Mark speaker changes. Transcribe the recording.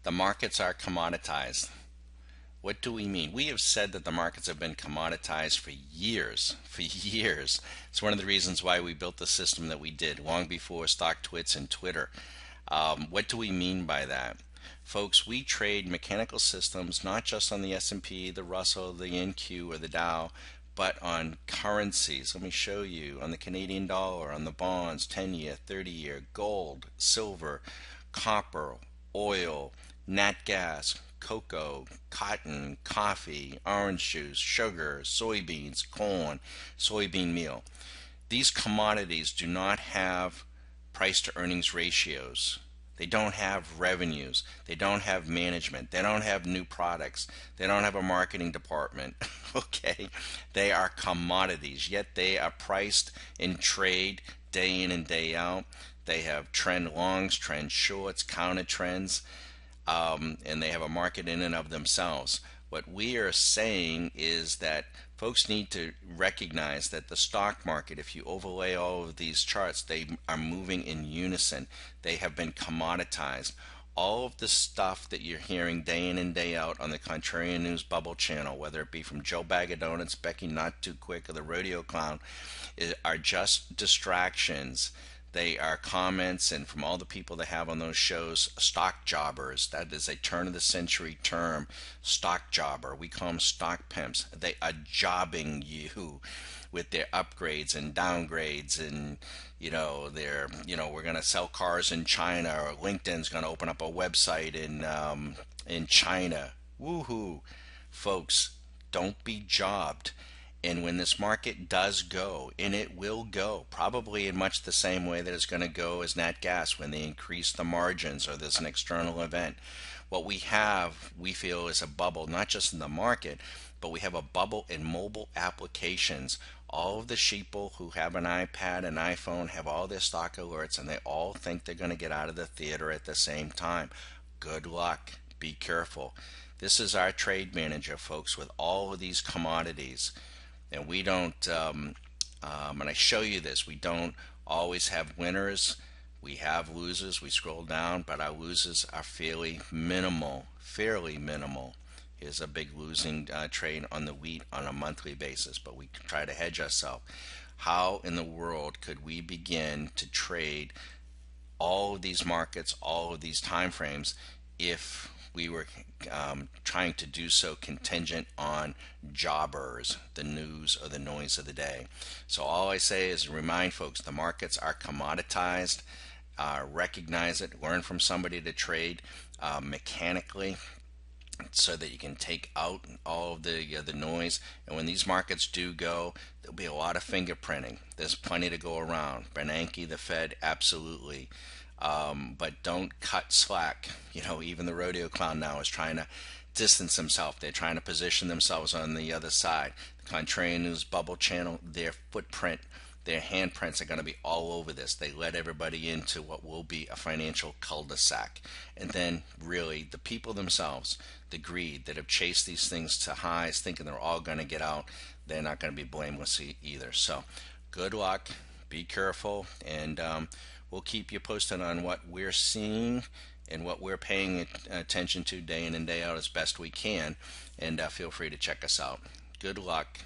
Speaker 1: The markets are commoditized. What do we mean? We have said that the markets have been commoditized for years. For years. It's one of the reasons why we built the system that we did long before StockTwits and Twitter. What do we mean by that? Folks, we trade mechanical systems not just on the S&P, the Russell, the NQ, or the Dow, but on currencies. Let me show you on the Canadian dollar, on the bonds, 10-year, 30-year, gold, silver, copper, oil, nat gas, cocoa, cotton, coffee, orange juice, sugar, soybeans, corn, soybean meal. These commodities do not have price to earnings ratios. They don't have revenues. They don't have management. They don't have new products. They don't have a marketing department. Okay? They are commodities, yet they are priced in trade day in and day out. They have trend longs, trend shorts, counter trends, and they have a market in and of themselves. What we are saying is that folks need to recognize that the stock market, if you overlay all of these charts, they are moving in unison. They have been commoditized. All of the stuff that you're hearing day in and day out on the Contrarian News Bubble channel, whether it be from Joe Bag of Donuts, Becky Not Too Quick, or the Rodeo Clown, are just distractions. They are comments, and from all the people they have on those shows, stock jobbers. That is a turn of the century term, stock jobber. We call them stock pimps. They are jobbing you with their upgrades and downgrades, and we're going to sell cars in China, or LinkedIn's going to open up a website in China. Woohoo, folks! Don't be jobbed. And when this market does go, and it will go, probably in much the same way that it's going to go as nat gas when they increase the margins or there's an external event. What we have, we feel, is a bubble, not just in the market, but we have a bubble in mobile applications. All of the sheeple who have an iPad, an iPhone, have all their stock alerts, and they all think they're going to get out of the theater at the same time. Good luck. Be careful. This is our trade manager, folks, with all of these commodities. And we don't, and I show you this, we don't always have winners. We have losers. We scroll down, but our losers are fairly minimal. Fairly minimal. Here's a big losing trade on the wheat on a monthly basis, but we try to hedge ourselves. How in the world could we begin to trade all of these markets, all of these time frames, if we were trying to do so contingent on jobbers, the news or the noise of the day? So all I say is remind folks, the markets are commoditized. Recognize it, learn from somebody to trade mechanically, so that you can take out all of the noise. And when these markets do go, there'll be a lot of fingerprinting. There's plenty to go around. Bernanke, the Fed, absolutely. But don't cut slack. Even the Rodeo Clown now is trying to distance himself. They're trying to position themselves on the other side. The Contrarian News Bubble channel, their footprint, their handprints are going to be all over this. They let everybody into what will be a financial cul-de-sac. And then really the people themselves, the greed that have chased these things to highs thinking they're all going to get out, they're not going to be blameless either. So good luck, be careful, and we'll keep you posted on what we're seeing and what we're paying attention to day in and day out as best we can. And feel free to check us out. Good luck.